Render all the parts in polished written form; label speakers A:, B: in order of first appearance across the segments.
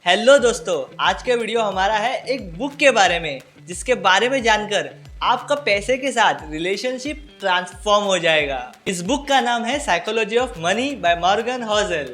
A: Hello दोस्तों, आज का वीडियो हमारा है एक बुक के बारे में जिसके बारे में जानकर आपका पैसे के साथ रिलेशनशिप ट्रांसफॉर्म हो जाएगा। इस बुक का नाम है psychology of money by Morgan Housel.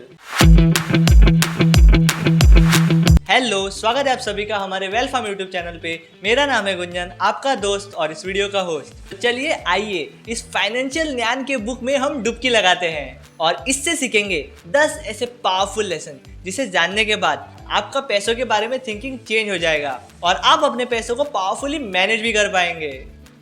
A: Hello, स्वागत है आप सभी का हमारे वेल्थ फार्म यूट्यूब चैनल पे। मेरा नाम है गुंजन, आपका दोस्त और इस वीडियो का होस्ट। तो चलिए आइए इस फाइनेंशियल ज्ञान के बुक में हम डुबकी लगाते हैं और इससे सीखेंगे 10 ऐसे पावरफुल लेसन जिसे जानने के बाद आपका पैसों के बारे में थिंकिंग चेंज हो जाएगा और आप अपने पैसों को पावरफुली मैनेज भी कर पाएंगे।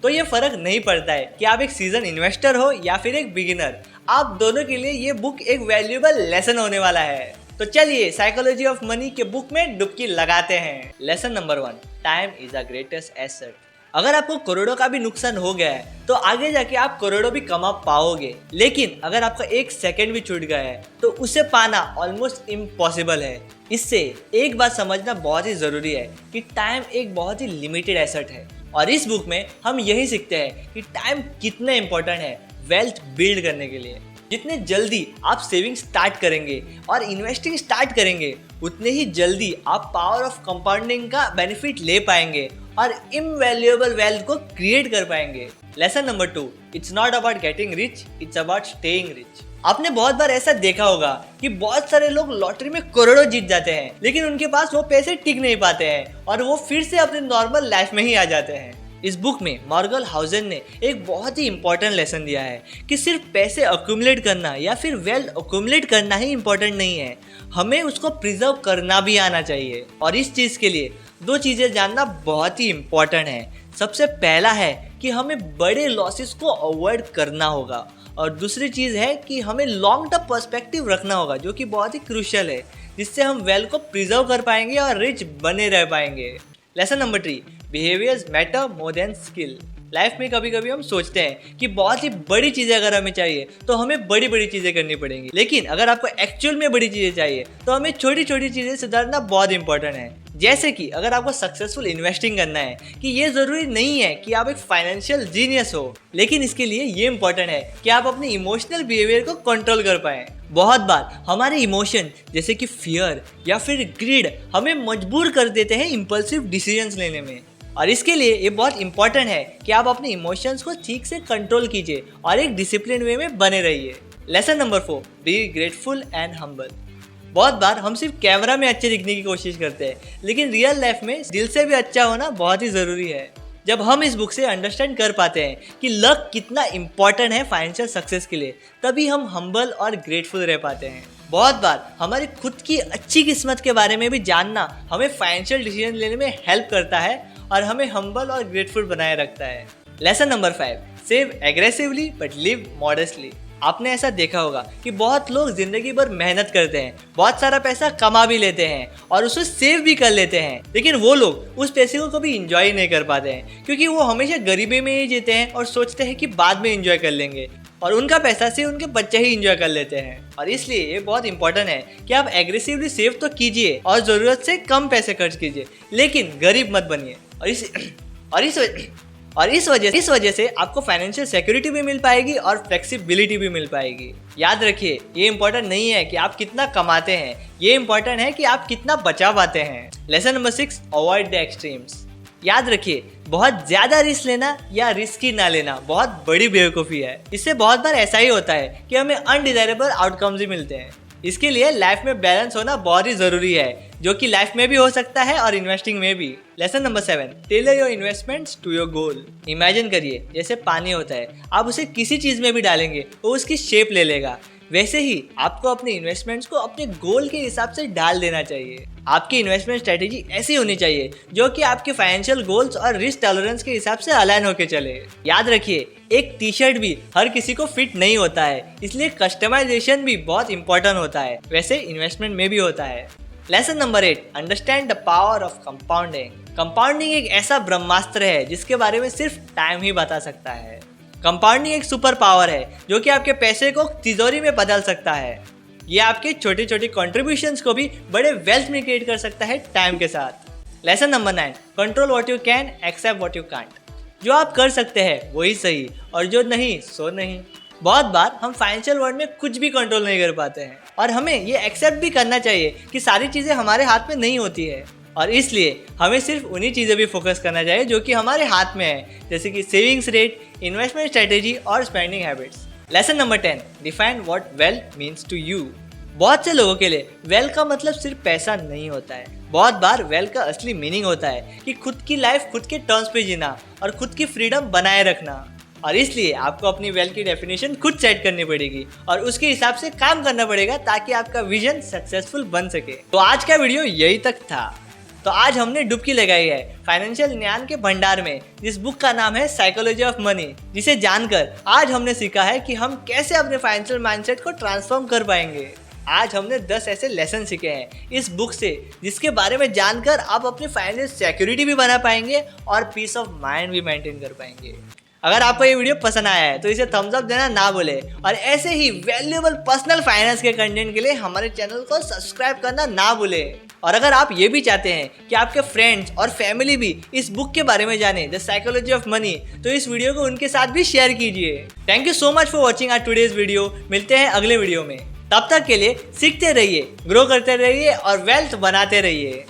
A: तो ये फर्क नहीं पड़ता है कि आप एक सीजन इन्वेस्टर हो या फिर एक बिगिनर, आप दोनों के लिए ये बुक एक वैल्यूएबल लेसन होने वाला है। तो चलिए साइकोलॉजी ऑफ मनी के बुक में डुबकी लगाते हैं। Lesson number 1, time is a greatest asset. अगर आपको करोड़ों का भी नुकसान हो गया है तो आगे जाके आप करोड़ों भी कमा पाओगे, लेकिन अगर आपका एक सेकंड भी छूट गया है तो उसे पाना ऑलमोस्ट इम्पॉसिबल है। इससे एक बात समझना बहुत ही ज़रूरी है कि टाइम एक बहुत ही लिमिटेड एसेट है और इस बुक में हम यही सीखते हैं कि टाइम कितना इम्पोर्टेंट है वेल्थ बिल्ड करने के लिए। जितने जल्दी आप सेविंग स्टार्ट करेंगे और इन्वेस्टिंग स्टार्ट करेंगे उतने ही जल्दी आप पावर ऑफ कंपाउंडिंग का बेनिफिट ले पाएंगे और इनवैल्यूएबल वेल्थ को क्रिएट कर पाएंगे। Lesson number 2, it's not about getting rich, it's about staying rich. आपने बहुत बार ऐसा देखा होगा कि बहुत सारे लोग लॉटरी में करोड़ों जीत जाते हैं, लेकिन उनके पास वो पैसे टिक नहीं पाते हैं और वो फिर से अपने नॉर्मल लाइफ में ही आ जाते हैं। इस बुक में मॉर्गन होज़ल ने एक बहुत ही इंपॉर्टेंट लेसन दिया है कि सिर्फ पैसे अक्यूमुलेट करना या फिर वेल्थ अक्यूमुलेट करना ही इंपॉर्टेंट नहीं है, हमें उसको प्रिजर्व करना भी आना चाहिए। और इस चीज़ के लिए 2 चीज़ें जानना बहुत ही इम्पॉर्टेंट है। सबसे पहला है कि हमें बड़े लॉसेस को अवॉइड करना होगा और दूसरी चीज़ है कि हमें लॉन्ग टर्म पर्सपेक्टिव रखना होगा, जो कि बहुत ही क्रूशियल है, जिससे हम वेल्थ को प्रिजर्व कर पाएंगे और रिच बने रह पाएंगे। Lesson number 3, behaviours matter more than skill. Life में कभी कभी हम सोचते हैं कि बहुत ही बड़ी चीज़ें अगर हमें चाहिए तो हमें बड़ी बड़ी चीज़ें करनी पड़ेंगी, लेकिन अगर आपको एक्चुअल में बड़ी चीज़ें चाहिए तो हमें छोटी छोटी चीज़ें सुधारना बहुत इंपॉर्टेंट है। जैसे कि अगर आपको सक्सेसफुल इन्वेस्टिंग करना है कि ये ज़रूरी नहीं है कि आप एक फाइनेंशियल जीनियस हो, लेकिन इसके लिए ये इंपॉर्टेंट है कि आप अपने इमोशनल बिहेवियर को कंट्रोल कर पाएँ। बहुत बार हमारे इमोशन जैसे कि फियर या फिर ग्रीड हमें मजबूर कर देते हैं इम्पल्सिव डिसीजंस लेने में, और इसके लिए ये बहुत इंपॉर्टेंट है कि आप अपने इमोशंस को ठीक से कंट्रोल कीजिए और एक डिसिप्लिन वे में बने रहिए। Lesson number 4, be grateful and humble. बहुत बार हम सिर्फ कैमरा में अच्छे दिखने की कोशिश करते हैं, लेकिन रियल लाइफ में दिल से भी अच्छा होना बहुत ही ज़रूरी है। जब हम इस बुक से अंडरस्टैंड कर पाते हैं कि लक कितना इम्पॉर्टेंट है फाइनेंशियल सक्सेस के लिए, तभी हम हम्बल और ग्रेटफुल रह पाते हैं। बहुत बार हमारी खुद की अच्छी किस्मत के बारे में भी जानना हमें फाइनेंशियल डिसीजन लेने में हेल्प करता है और हमें हम्बल और ग्रेटफुल बनाए रखता है। Lesson number 5, save aggressively but live modestly. आपने ऐसा देखा होगा कि बहुत लोग जिंदगी भर मेहनत करते हैं, बहुत सारा पैसा कमा भी लेते हैं और उसे सेव भी कर लेते हैं, लेकिन वो लोग उस पैसे को कभी इंजॉय नहीं कर पाते हैं क्योंकि वो हमेशा गरीबी में ही जीते हैं और सोचते हैं कि बाद में इंजॉय कर लेंगे, और उनका पैसा से उनके बच्चे ही इंजॉय कर लेते हैं। और इसलिए ये बहुत इंपॉर्टेंट है कि आप एग्रेसिवली सेव तो कीजिए और ज़रूरत से कम पैसे खर्च कीजिए, लेकिन गरीब मत बनिए। और इस वजह से आपको फाइनेंशियल सिक्योरिटी भी मिल पाएगी और फ्लेक्सिबिलिटी भी मिल पाएगी। याद रखिए, ये इंपॉर्टेंट नहीं है कि आप कितना कमाते हैं, ये इंपॉर्टेंट है कि आप कितना बचा पाते हैं। Lesson number 6, avoid the extremes. याद रखिए, बहुत ज़्यादा रिस्क लेना या रिस्क ही ना लेना बहुत बड़ी बेवकूफ़ी है। इससे बहुत बार ऐसा ही होता है कि हमें अनडिजायरेबल आउटकम्स ही मिलते हैं। इसके लिए लाइफ में बैलेंस होना बहुत ही ज़रूरी है, जो कि लाइफ में भी हो सकता है और इन्वेस्टिंग में भी। Lesson number 7, tailor your investments to your goal. Imagine करिए जैसे पानी होता है, आप उसे किसी चीज़ में भी डालेंगे वो उसकी शेप ले लेगा, वैसे ही आपको अपने इन्वेस्टमेंट्स को अपने गोल के हिसाब से डाल देना चाहिए। आपकी इन्वेस्टमेंट स्ट्रेटेजी ऐसी होनी चाहिए जो कि आपके फाइनेंशियल गोल्स और रिस्क टॉलरेंस के हिसाब से अलाइन होकर चले। याद रखिए, एक टी शर्ट भी हर किसी को फिट नहीं होता है, इसलिए कस्टमाइजेशन भी बहुत इंपॉर्टेंट होता है, वैसे इन्वेस्टमेंट में भी होता है। Lesson number 8, understand the power of compounding. Compounding एक ऐसा ब्रह्मास्त्र है जिसके बारे में सिर्फ टाइम ही बता सकता है। कंपाउंडिंग एक सुपर पावर है जो कि आपके पैसे को तिजोरी में बदल सकता है। ये आपके छोटे छोटे कॉन्ट्रीब्यूशंस को भी बड़े वेल्थ में क्रिएट कर सकता है टाइम के साथ। Lesson number 9, control what you can, accept what you can't. जो आप कर सकते हैं वही सही और जो नहीं सो नहीं। बहुत बार हम फाइनेंशियल वर्ल्ड में कुछ भी कंट्रोल नहीं कर पाते हैं और हमें ये एक्सेप्ट भी करना चाहिए कि सारी चीज़ें हमारे हाथ में नहीं होती है और इसलिए हमें सिर्फ उन्हीं चीज़ें भी फोकस करना चाहिए जो कि हमारे हाथ में है, जैसे कि सेविंग्स रेट, इन्वेस्टमेंट स्ट्रेटेजी और spending habits. Lesson number 10, define what wealth means to you. बहुत से लोगों के लिए वेल्थ का मतलब सिर्फ पैसा नहीं होता है। बहुत बार वेल्थ का असली मीनिंग होता है कि खुद की लाइफ खुद के टर्म्स पे जीना और खुद की फ्रीडम बनाए रखना। और इसलिए आपको अपनी वेल्थ की डेफिनेशन खुद सेट करनी पड़ेगी और उसके हिसाब से काम करना पड़ेगा ताकि आपका विजन सक्सेसफुल बन सके। तो आज का वीडियो यही तक था। तो आज हमने डुबकी लगाई है फाइनेंशियल ज्ञान के भंडार में, जिस बुक का नाम है साइकोलॉजी ऑफ मनी, जिसे जानकर आज हमने सीखा है कि हम कैसे अपने फाइनेंशियल माइंडसेट को ट्रांसफॉर्म कर पाएंगे। आज हमने 10 ऐसे लेसन सीखे हैं इस बुक से जिसके बारे में जानकर आप अपनी फाइनेंशियल सिक्योरिटी भी बना पाएंगे और पीस ऑफ माइंड भी मेंटेन कर पाएंगे। अगर आपको ये वीडियो पसंद आया है तो इसे थम्स अप देना ना भूले और ऐसे ही वैल्यूएबल पर्सनल फाइनेंस के कंटेंट के लिए हमारे चैनल को सब्सक्राइब करना ना भूले। और अगर आप ये भी चाहते हैं कि आपके फ्रेंड्स और फैमिली भी इस बुक के बारे में जाने, द साइकोलॉजी ऑफ मनी, तो इस वीडियो को उनके साथ भी शेयर कीजिए। Thank you so much for watching our today's video. मिलते हैं अगले वीडियो में, तब तक के लिए सीखते रहिए, ग्रो करते रहिए और वेल्थ बनाते रहिए।